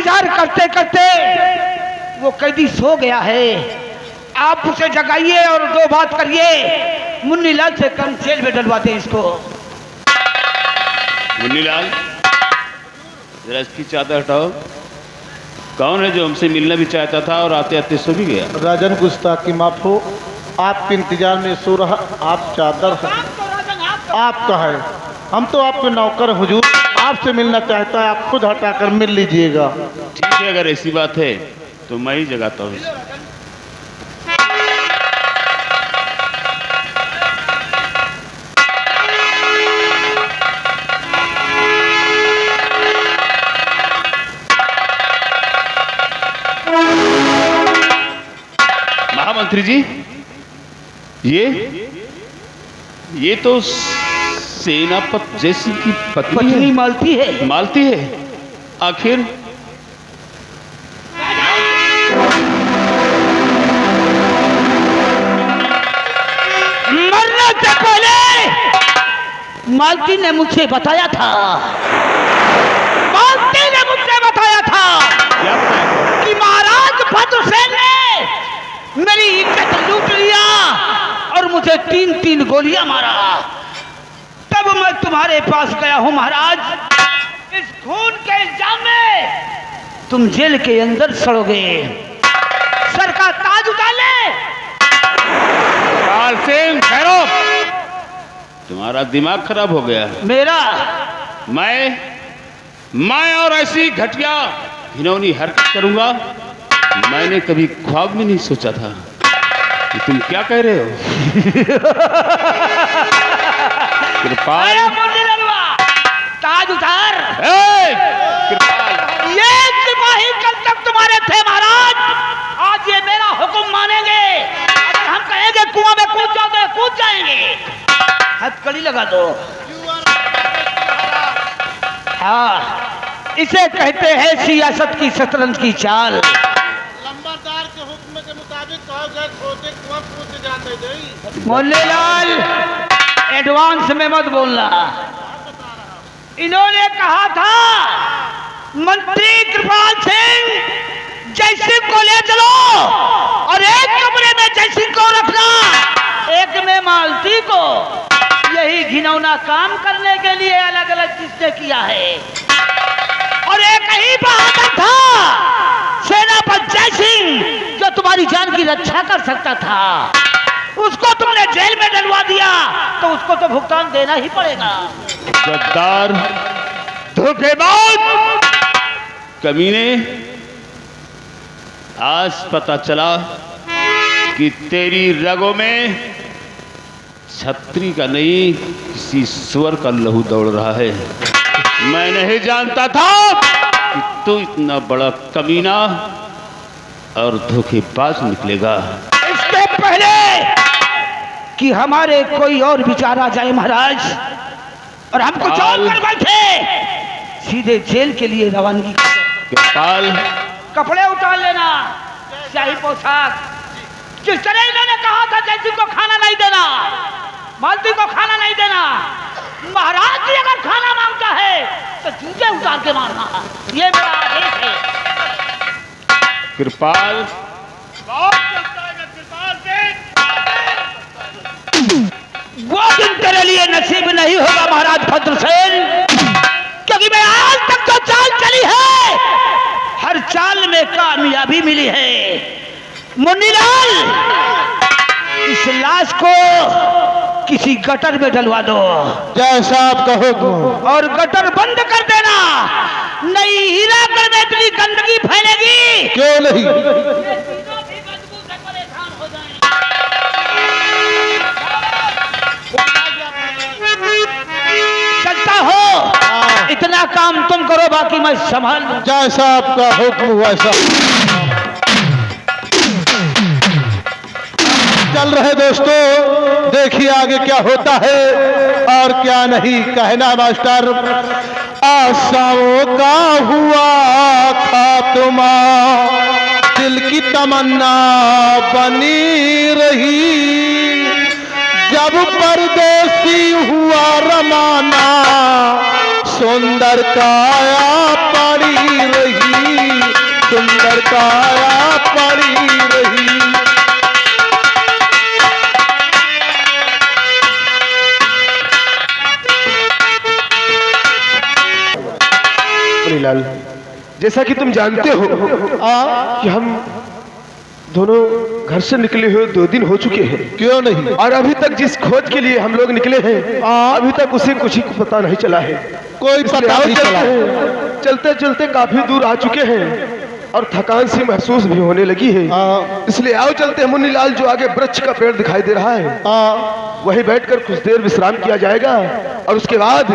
इंतजार करते करते वो कैदी सो गया है। आप उसे जगाइए और दो बात करिए, मुन्नीलाल से कम जेल में डलवाते इसको। मुन्नीलाल, जरा इसकी चादर हटाओ। कौन है जो हमसे मिलना भी चाहता था और आते आते सो भी गया? राजन, गुस्ताखी माफ हो, आपके इंतजार में सो रहा। आप चादर आपका है, हम तो आपके नौकर हुजूर, आपसे मिलना चाहता है, आप खुद हटाकर मिल लीजिएगा। ठीक है, अगर ऐसी बात है तो मैं ही जगाता हूँ। महामंत्री जी, ये तो सेनापति जैसी की पत्नी मालती है। मालती है। आखिर मरने से पहले मालती ने मुझे बताया था, मालती ने मुझे बताया था क्या बताया कि महाराज भद्रसेन ने मेरी इज्जत लूट लिया और मुझे 3-3 गोलियां मारा। तब मैं तुम्हारे पास गया हूं महाराज। इस खून के इल्जाम में तुम जेल के अंदर सड़ोगे। सर का ताज उतार ले। काल सिंह ठहरो, तुम्हारा दिमाग खराब हो गया। मेरा? मैं और ऐसी घटिया घिनौनी हरकत करूंगा, मैंने कभी ख्वाब में नहीं सोचा था। कि तुम क्या कह रहे हो? कृपाल, ताज उतार। कृपाल, ये सिपाही कल तक तुम्हारे थे महाराज, आज ये मेरा हुक्म मानेंगे। अगर हम कहेंगे कुआं में कूद जाओ तो कूद जाएंगे। हथकड़ी लगा दो। हाँ, इसे कहते हैं सियासत की शतरंज की चाल। लंबरदार के हुक्म के मुताबिक कहो गए खोदे कुआं कूद जाते नहीं। मोल्लेलाल, एडवांस में मत बोलना। इन्होंने कहा था मंत्री कृपाल सिंह जयसिंह को ले चलो और एक कमरे में जयसिंह को रखना, एक में मालती को। यही घिनौना काम करने के लिए अलग अलग किसने किया है। और एक ही बहादुर था सेनापति जयसिंह जो तुम्हारी जान की रक्षा कर सकता था, उसको तुमने जेल में डलवा दिया तो उसको तो भुगतान देना ही पड़ेगा। गद्दार, धोखेबाज, कमीने, आज पता चला कि तेरी रगों में छत्री का नहीं किसी सुअर का लहू दौड़ रहा है। मैं नहीं जानता था कि तू इतना बड़ा कमीना और धोखेबाज निकलेगा। इससे पहले कि हमारे कोई और विचार आ जाए महाराज और हम कुछ और कर बैठे, सीधे जेल के लिए रवानगी। कृपाल, कपड़े उतार लेना, शाही पोशाक। जिस तरह इन्होंने कहा था जयसिंह को खाना नहीं देना, मालती को खाना नहीं देना, महाराज जी अगर खाना मांगता है तो जूते उतार के मारना, ये मेरा आदेश है। कृपाल, वो दिन तेरे लिए नसीब नहीं होगा महाराज भद्रसेन, क्योंकि मैं आज तक जो चाल चली है हर चाल में कामयाबी मिली है। मुन्नीलाल, इस लाश को किसी गटर में डलवा दो। जैसा आप कहो। और गटर बंद कर देना, नहीं हीरागढ़ में इतनी गंदगी फैलेगी। क्यों नहीं? चलता हो, इतना काम तुम करो, बाकी मैं संभाल लूं। जैसा आपका हुक्म वैसा। चल रहे दोस्तों, देखिए आगे क्या होता है और क्या नहीं। कहना मास्टर, आशाओं का हुआ खात्मा, दिल की तमन्ना बनी रही, जब परदेसी हुआ रमाना, सुंदर काया पड़ी रही। सरकारा पड़ी रही। मणिलाल, जैसा कि तुम जानते हो कि हम दोनों घर से निकले हुए 2 दिन हो चुके हैं। क्यों नहीं? और अभी तक जिस खोज के लिए हम लोग निकले हैं अभी तक उसे कुछ ही पता नहीं चला है। कोई पता नहीं चला। चलते चलते काफी दूर आ चुके हैं और थकान सी महसूस भी होने लगी है। इसलिए आओ चलते हैं मुन्नीलाल, जो आगे वृक्ष का पेड़ दिखाई दे रहा है वहीं बैठकर कुछ देर विश्राम किया जाएगा और उसके बाद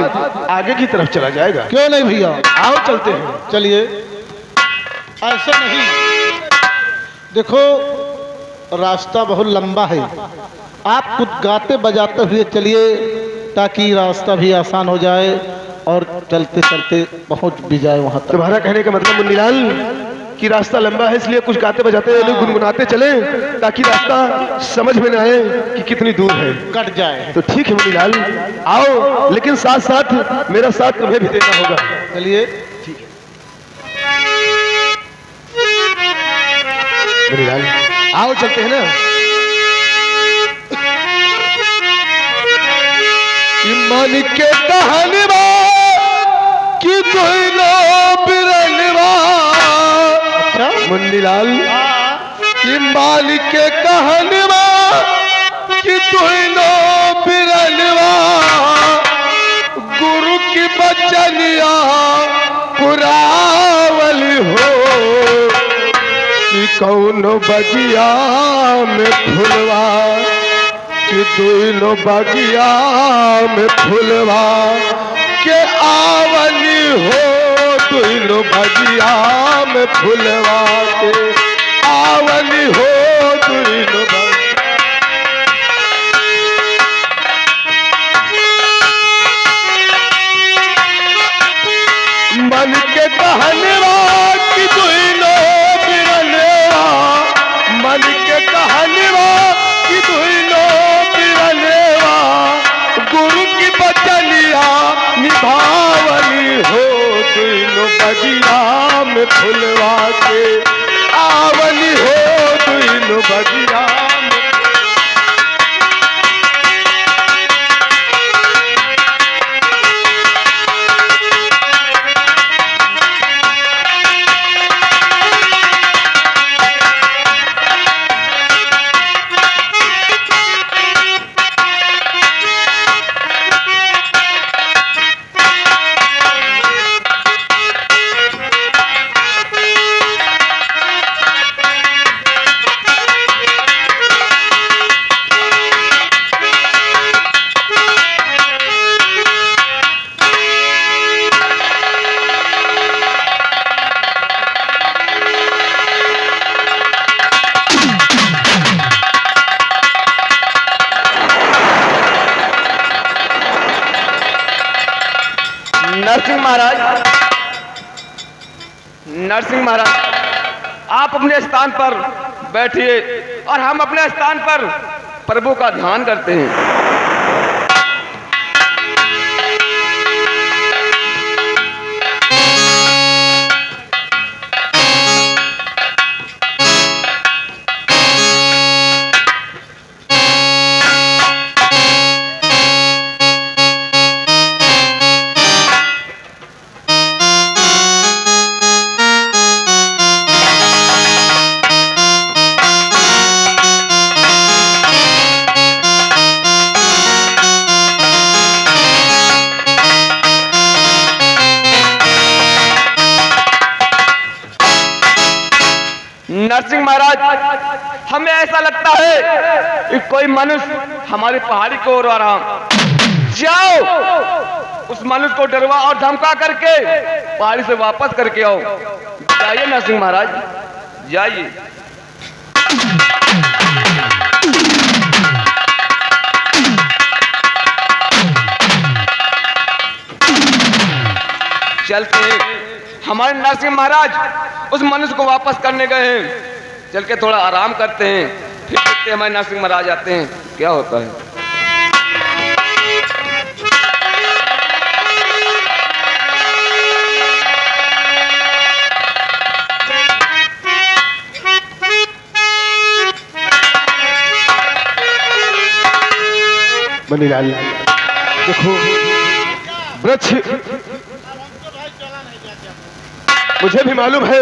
आगे की तरफ चला जाएगा। क्यों नहीं भैया? आओ चलते हैं। चलिए। ऐसा नहीं, देखो रास्ता बहुत लंबा है, आप कुछ गाते बजाते हुए चलिए ताकि रास्ता भी आसान हो जाए और चलते चलते पहुंच भी जाए वहां तक। तुम्हारा कहने का मतलब मुन्नीलाल कि रास्ता लंबा है इसलिए कुछ गाते बजाते हुए गुनगुनाते चले ताकि रास्ता समझ में न आए कि कितनी दूर है, कट जाए। तो ठीक है मुन्नीलाल, आओ, लेकिन साथ साथ मेरा साथ तुम्हें भी देना होगा। चलिए। मुन्नीलाल, आओ चलते हैं ना। कि मन के कहनवा कि दोनों बिरनवा। अच्छा मुन्नीलाल, कि मन के कहनवा कि दोनों बिरनवा गुरु की बचनिया पुरावल हो। कि कौनो बगिया में फुलवा कि दोनों बगिया में फुलवा के आवनी हो। दोनों बगिया में फुलवा के आवनी हो। दोनों मन के कहनवा कि दोनों बिरनवा। मन के कहनवा कि दोनों बिरनवा गुरु की बचनिया निभावनी हो। दोनों बगिया में फुलवा के आवनी हो। दोनों बगिया में नरसिंह महाराज, आप अपने स्थान पर बैठिए और हम अपने स्थान पर प्रभु का ध्यान करते हैं। नरसिंह महाराज, हमें ऐसा लगता है कि कोई मनुष्य हमारी पहाड़ी को ओर आ रहा। जाओ उस मनुष्य को डरवा और धमका करके पहाड़ी से वापस करके आओ। जाइए नरसिंह महाराज, जाइए। चलते हमारे नरसिंह महाराज उस मनुष्य को वापस करने गए हैं। चल के थोड़ा आराम करते हैं, फिर देखते हैं हमारे नरसिंह महाराज आते हैं क्या होता है। मनीलाल देखो, वृक्ष मुझे भी मालूम है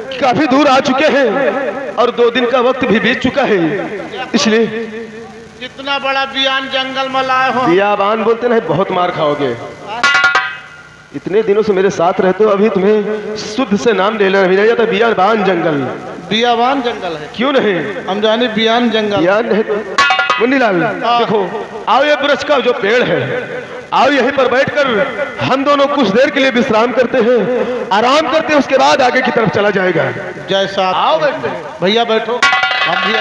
कि काफी दूर आ चुके हैं और 2 दिन का वक्त भी बीत चुका है, इसलिए इतना बड़ा बियान जंगल में लाए हो। बियाबान बोलते नहीं, बहुत मार खाओगे। इतने दिनों से मेरे साथ रहते हो, अभी तुम्हें शुद्ध से नाम ले लेना भी नहीं जाता। बियाबान जंगल, बियाबान जंगल है। क्यों नहीं? हम जाने बियान जंगल। बियान नहीं तो मुन्नीलाल देखो, आओ ये वृक्ष का जो पेड़ है, आओ यहीं पर बैठकर हम दोनों कुछ देर के लिए विश्राम करते हैं, आराम करते हैं, उसके बाद आगे की तरफ चला जाएगा। जैसा आओ बैठते हैं। भैया बैठो, हम भी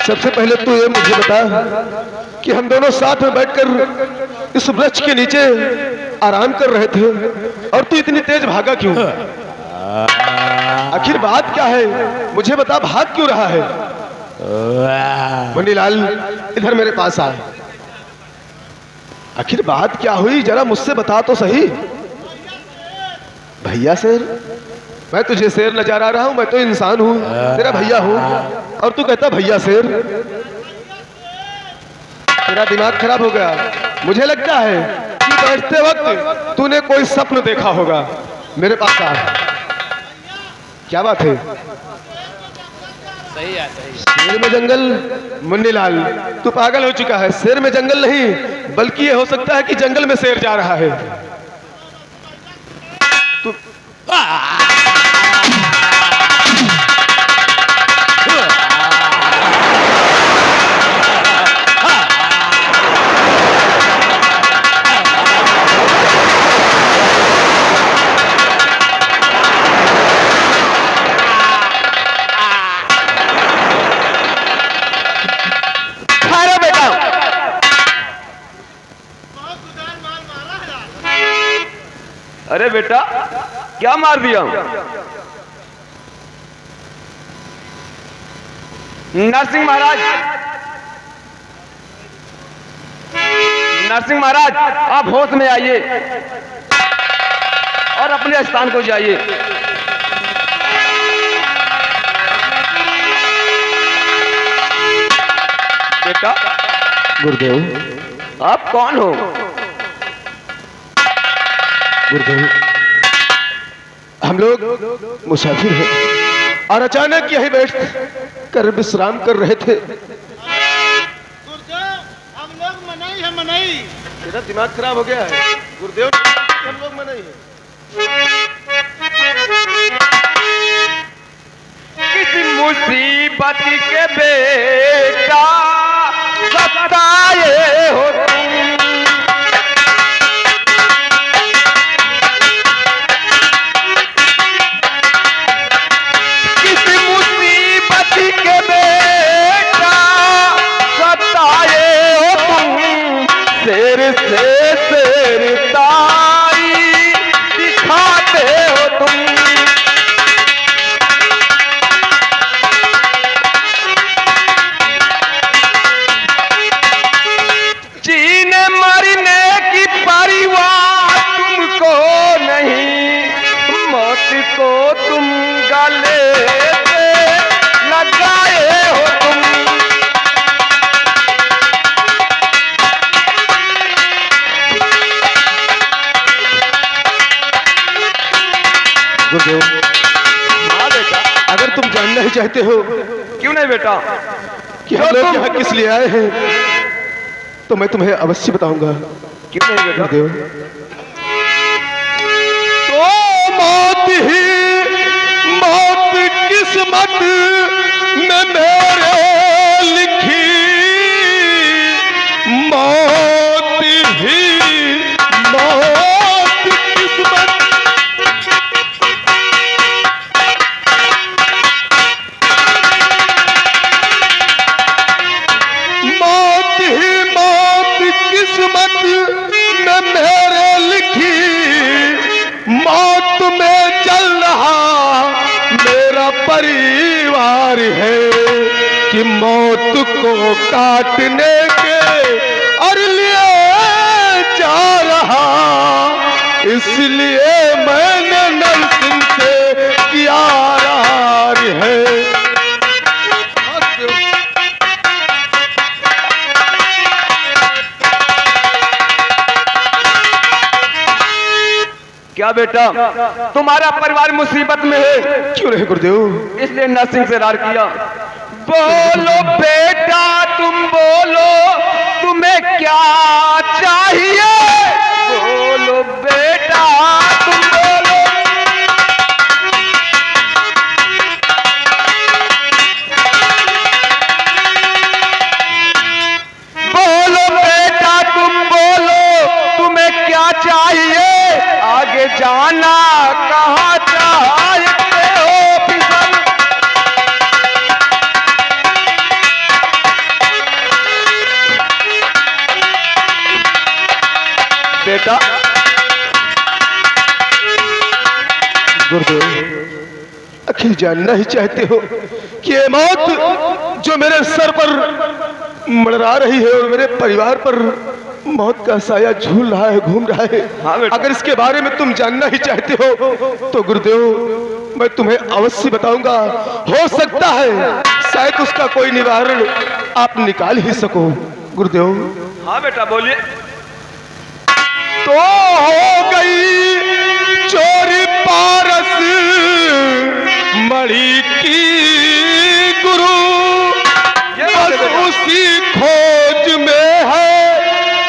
सबसे पहले तो ये मुझे बता कि हम दोनों साथ में बैठकर इस वृक्ष के नीचे आराम कर रहे थे और तू इतनी तेज भागा क्यों? आखिर बात क्या है? मुझे बता, भाग क्यों रहा है? मुन्नीलाल इधर मेरे पास आ। आखिर बात क्या हुई, जरा मुझसे बता तो सही। भैया शेर? मैं तुझे शेर नजर आ रहा हूं? मैं तो इंसान हूं, तेरा भैया हूं, और तू कहता भैया शेर? तेरा दिमाग खराब हो गया। मुझे लगता है कि बैठते वक्त तूने कोई स्वप्न देखा होगा। मेरे पास आ। क्या बात है? सही है, सही। शेर में जंगल? मुन्नीलाल तू पागल हो चुका है। शेर में जंगल नहीं, बल्कि ये हो सकता है कि जंगल में शेर जा रहा है। तू अरे बेटा, क्या मार दिया? नरसिंह महाराज, नरसिंह महाराज, आप होश में आइए। और अपने स्थान को जाइए। बेटा गुरुदेव, आप कौन हो? गुरुदेव, हम लोग मुसाफिर हैं और अचानक यही बैठ कर विश्राम कर रहे थे। गुरुदेव, हम लोग मनाई है, मनाई। तेरा दिमाग खराब हो गया है गुरुदेव, हम लोग मनाई है। किसी मुसीबत के बेटा सताए हो तुम, किसी मुसीबत के बेटा सताए हो तुम, शेर से शेरताई दिखाते हो तुम। जीने मरने की परवाह तुमको नहीं, मौत को तुम गले पे लगाए हो तुम। गुरुदेव, हाँ बेटा। अगर तुम जानना ही चाहते हो क्यों नहीं बेटा? कि हम लोग यहाँ किस लिए आए हैं तो मैं तुम्हें अवश्य बताऊंगा। क्यों नहीं बेटा? गुरुदेव, तो मौत ही मौत किस्मत में मेरे लिखी, मौत ही मौत किस्मत। मौत ही मौत किस्मत में मेरे लिखी, मौत में चल रहा मेरा परिवार है कि मौत को काटने के और लिए जा रहा, इसलिए मैंने नरसिंह से किया यार है। क्या बेटा, तुम्हारा परिवार मुसीबत में है, क्यों नहीं गुरुदेव? इसलिए नरसिंह से रार किया। बोलो बेटा तुम बोलो, तुम्हें क्या चाहिए? बोलो बेटा तुम बोलो। बोलो बेटा तुम बोलो, तुम्हें क्या चाहिए? आगे जाना कहाँ चाहते हो फिसल? बेटा गुरुदेव, आखिर जानना ही चाहते हो कि ये मौत जो मेरे सर पर मंडरा रही है और मेरे परिवार पर मौत का साया झूल रहा है, घूम रहा है, हाँ बेटा। अगर इसके बारे में तुम जानना ही चाहते हो तो गुरुदेव मैं तुम्हें अवश्य बताऊंगा। हो सकता है शायद उसका कोई निवारण आप निकाल ही सको। गुरुदेव, हाँ बेटा बोलिए। तो हो गई चोरी पारस मणि की गुरु, बस उसी खोज में है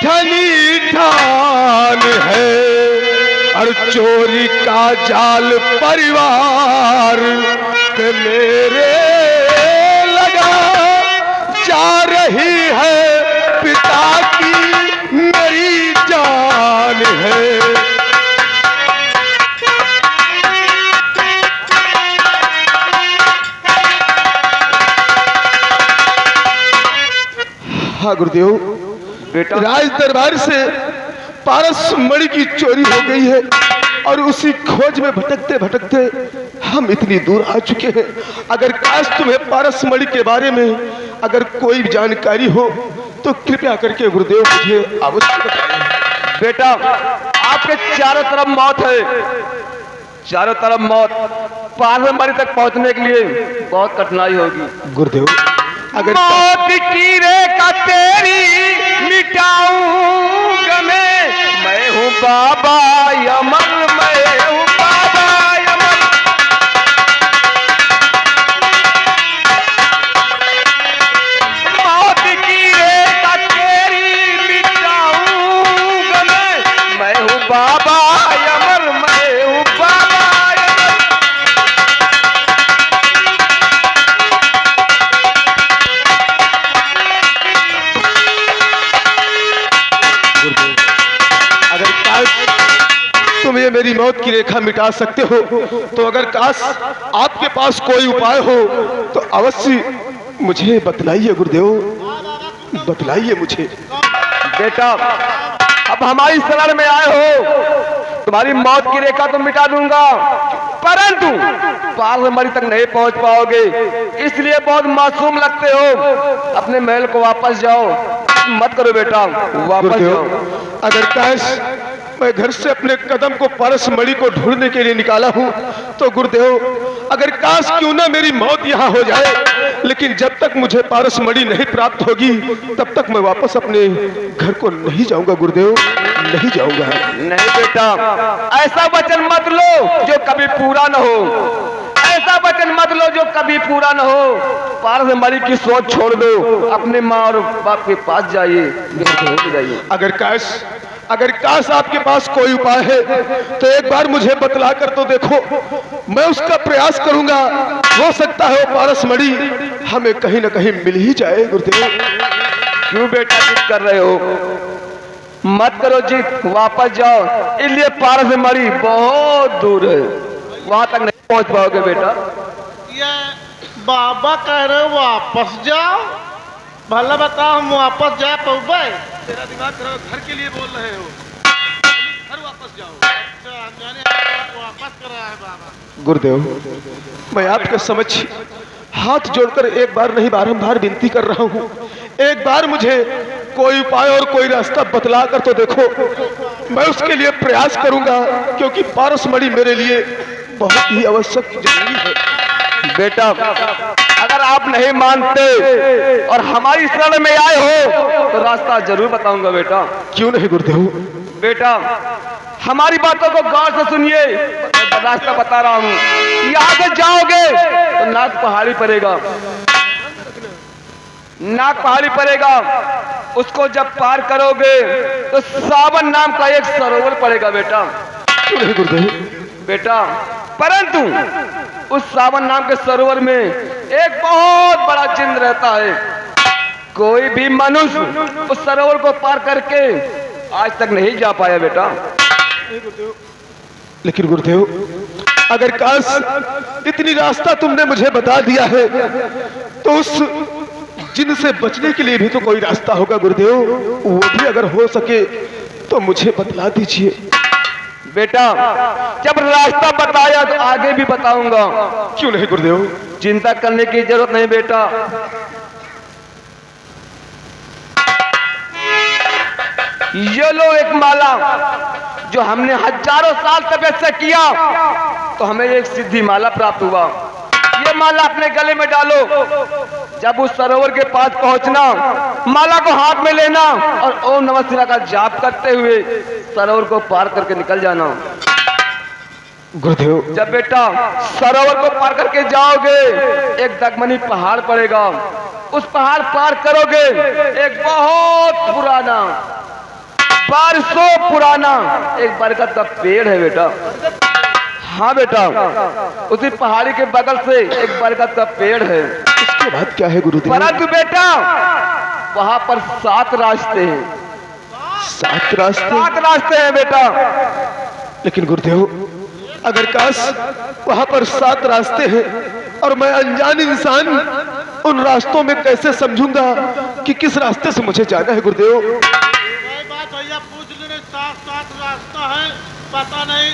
ठनी ठान है, और चोरी का जाल परिवार पे मेरे लगा जा रही है, पिता की मेरी जान है। हाँ गुरुदेव, बेटा राज दरबार से पारस मणि की चोरी हो गई है और उसी खोज में भटकते भटकते हम इतनी दूर आ चुके हैं। अगर काश तुम्हें पारस मणि के बारे में अगर कोई जानकारी हो तो कृपया करके गुरुदेव मुझे अवश्य बताएं। बेटा आपके चारों तरफ मौत है, चारों तरफ मौत, पार्वती तक पहुंचने के लिए बहुत कठिनाई होगी। गुरुदेव अगर मौत की रेखा तेरी मिटाऊंगा मैं हूँ बाबा यमन, मैं हूँ बाबा यमन। मौत की रेखा तेरी मिटाऊंगा मैं हूँ बाबा यमन, मैं हूँ बाबा यमन। अगर काश तुम ये मेरी मौत की रेखा मिटा सकते हो, तो अगर काश आपके पास कोई उपाय हो तो अवश्य मुझे बतलाइए गुरुदेव, बतलाइए मुझे। बेटा अब हमारी शरण में आए हो, तुम्हारी मौत की रेखा तो मिटा दूंगा, परंतु पार्वती तक नहीं पहुंच पाओगे, इसलिए बहुत मासूम लगते हो। अपने महल को वापस जाओ, मत करो बेटा, वापस जाओ। अगर काश मैं घर से अपने कदम को पारसमणि को ढूंढने के लिए निकाला हूं, तो गुरुदेव अगर काश क्यों ना मेरी मौत यहाँ हो जाए, लेकिन जब तक मुझे पारसमणि नहीं प्राप्त होगी तब तक मैं वापस अपने घर को नहीं जाऊंगा गुरुदेव, नहीं जाऊंगा। नहीं बेटा, ऐसा वचन मत लो जो कभी पूरा न हो, ऐसा वचन मत लो जो कभी पूरा न हो। पारसमणि की सोच छोड़ दो, अपने माँ और बाप के पास जाइए। अगर काश आपके पास कोई उपाय है तो एक बार मुझे बतला कर तो देखो, मैं उसका प्रयास करूंगा। हो सकता है वो पारसमणि हमें कहीं ना कहीं मिल ही जाए गुरुदेव। क्यों बेटा जिद कर रहे हो? मत करो जिद, वापस जाओ। इसलिए पारसमणि बहुत दूर है, वहां तक नहीं पहुंच पाओगे बेटा। ये बाबा कह रहे हो वापस जाओ, भला बताओ हम वापस जा पाऊंगे? तेरा दिमाग खराब, घर के लिए बोल रहे हो, घर वापस जाओ। अच्छा, अनजाने वापस कर रहा है बाबा। गुरुदेव मैं आपके समझ हाथ जोड़कर एक बार नहीं बारंबार विनती कर रहा हूँ, एक बार मुझे कोई उपाय और कोई रास्ता बतला कर तो देखो, मैं उसके लिए प्रयास करूंगा, क्योंकि पारसमणि मेरे लिए बहुत ही आवश्यक जरूरी है। बेटा अगर आप नहीं मानते और हमारी शरण में आए हो तो रास्ता जरूर बताऊंगा बेटा। क्यों नहीं गुरुदेव? बेटा हमारी बातों को गौर से सुनिए, रास्ता बता रहा हूँ। यहाँ से जाओगे तो नाग पहाड़ी पड़ेगा, नाग पहाड़ी पड़ेगा, उसको जब पार करोगे तो सावन नाम का एक सरोवर पड़ेगा बेटा। क्यों नहीं गुरुदेव? बेटा परंतु उस सावन नाम के सरोवर में एक बहुत बड़ा चिन्ह रहता है, कोई भी मनुष्य उस सरोवर को पार करके आज तक नहीं जा पाया बेटा। लेकिन गुरुदेव अगर काश इतनी रास्ता तुमने मुझे बता दिया है तो उस जिन से बचने के लिए भी तो कोई रास्ता होगा गुरुदेव, वो भी अगर हो सके तो मुझे बतला दीजिए। बेटा जब रास्ता बताया तो आगे भी बताऊंगा। क्यों नहीं गुरुदेव? चिंता करने की जरूरत नहीं बेटा। ये लो एक माला जो हमने हजारों साल तपस्या किया तो हमें एक सिद्धि माला प्राप्त हुआ। ये माला अपने गले में डालो, जब उस सरोवर के पास पहुंचना माला को हाथ में लेना और ओम नमः शिवाय का जाप करते हुए सरोवर को पार करके निकल जाना। गुरुदेव जब बेटा सरोवर को पार करके जाओगे एक दगमनी पहाड़ पड़ेगा, उस पहाड़ पार करोगे एक बहुत पुराना, बरसों पुराना एक बरगद का पेड़ है बेटा। हाँ बेटा उसी पहाड़ी के बगल से एक बरगद का पेड़ है। इसके बाद क्या है गुरुदेव? परंतु बेटा वहां पर 7 रास्ते हैं। 7 रास्ते? 7 रास्ते हैं बेटा। लेकिन गुरुदेव अगर काश वहां पर 7 रास्ते हैं और मैं अनजान इंसान उन रास्तों में कैसे समझूंगा कि किस रास्ते से मुझे जाना है गुरुदेव? बात भैया पूछ ले, 7 रास्ता है, पता नहीं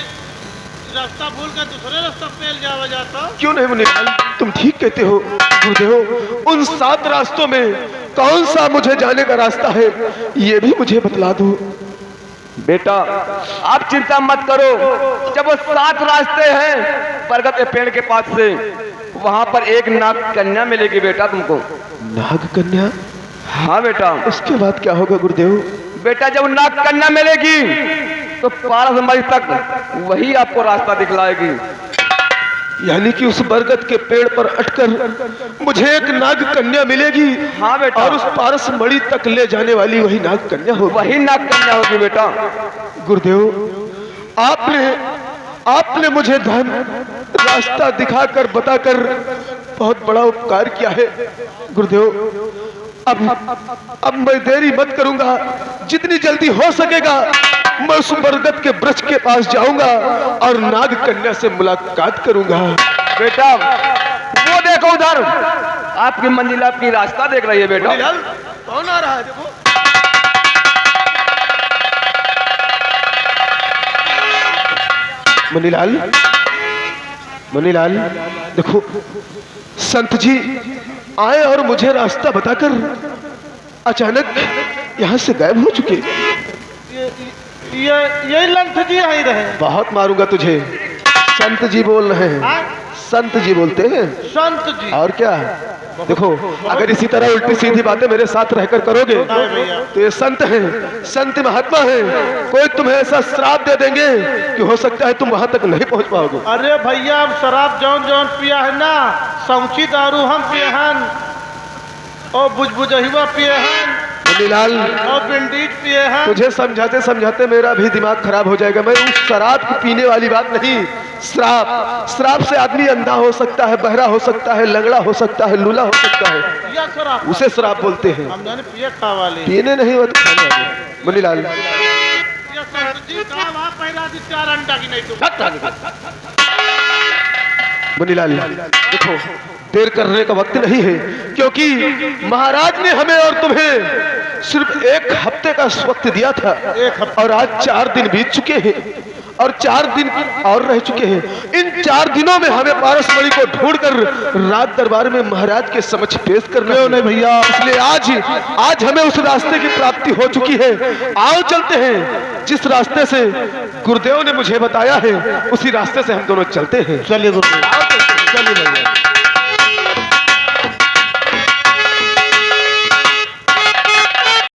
रास्ता भूल कर दूसरे रास्ता पे जावा जाता। क्यों नहीं मुनिलाल, तुम ठीक कहते हो गुरुदेव। उन 7 रास्तों में कौन सा मुझे जाने का रास्ता है ये भी मुझे बतला दो। बेटा आप चिंता मत करो, जब वो 7 रास्ते हैं बरगद के पेड़ के पास से, वहां पर एक नाग कन्या मिलेगी बेटा तुमको। नाग कन्या? हाँ बेटा। उसके बाद क्या होगा गुरुदेव? बेटा जब नाग कन्या मिलेगी तो 12 मई तक वही आपको रास्ता दिखलाएगी। यानी कि उस बरगद के पेड़ पर अटकर मुझे एक नाग कन्या मिलेगी। हाँ बेटा। और उस पारस मणि तक ले जाने वाली वही नाग कन्या होगी। वही नाग कन्या होगी बेटा। गुरुदेव आपने मुझे धन रास्ता दिखाकर बताकर बहुत बड़ा उपकार किया है गुरुदेव। अब मैं देरी मत करूंगा, जितनी जल्दी हो सकेगा मैं उस बरगद के वृक्ष के पास जाऊंगा और नाग कन्या से मुलाकात करूंगा। बेटा वो देखो उधर, आपकी मंजिल आपकी रास्ता देख रही है बेटा। कौन आ रहा है? देखो मनीलाल देखो, संत जी आए और मुझे रास्ता बताकर अचानक यहाँ से गायब हो चुके। ये लंथ जी यहीं रहे। बहुत मारूंगा तुझे। संत जी बोल रहे हैं। संत जी बोलते हैं। संत जी? और क्या? देखो अगर इसी तरह उल्टी सीधी बातें मेरे साथ रहकर करोगे तो ये संत हैं, संत महात्मा हैं, कोई तुम्हें ऐसा श्राप दे देंगे कि हो सकता है तुम वहां तक नहीं पहुंच पाओगे। अरे भैया हम शराब जौन जौन पिया है ना, सौची दारू हम पिए हन, और बुझबुझहुआ पिए हन, मनीलाल और बिंडीज पिए हन। तुझे समझाते समझाते मेरा भी दिमाग खराब हो जाएगा। मैं उस शराब को पीने वाली बात नहीं, श्राप से आदमी अंधा हो सकता है, बहरा हो सकता है, लंगड़ा हो सकता है, लूला हो सकता है, या शराब उसे श्राप बोलते हैं। हम जाने पिए खा वाले, पीने नहीं वो तो खाने वाले। मनीलाल या संत जी काम आप पहला दिन 4 अंडा की नहीं तुम। मनीलाल देखो देर करने का वक्त नहीं है, क्योंकि महाराज ने हमें और तुम्हें सिर्फ 1 हफ्ते का वक्त दिया था, और आज 4 दिन बीत चुके हैं और 4 दिन और रह चुके हैं। इन 4 दिनों में हमें पारसमणि को ढूंढकर राज दरबार में महाराज के समक्ष पेश करना है। नहीं भैया, इसलिए आज हमें उस रास्ते की प्राप्ति हो चुकी है। आओ चलते हैं, जिस रास्ते से गुरुदेव ने मुझे बताया है उसी रास्ते से हम दोनों चलते हैं। चलिए गुरुदेव, चलिए भैया।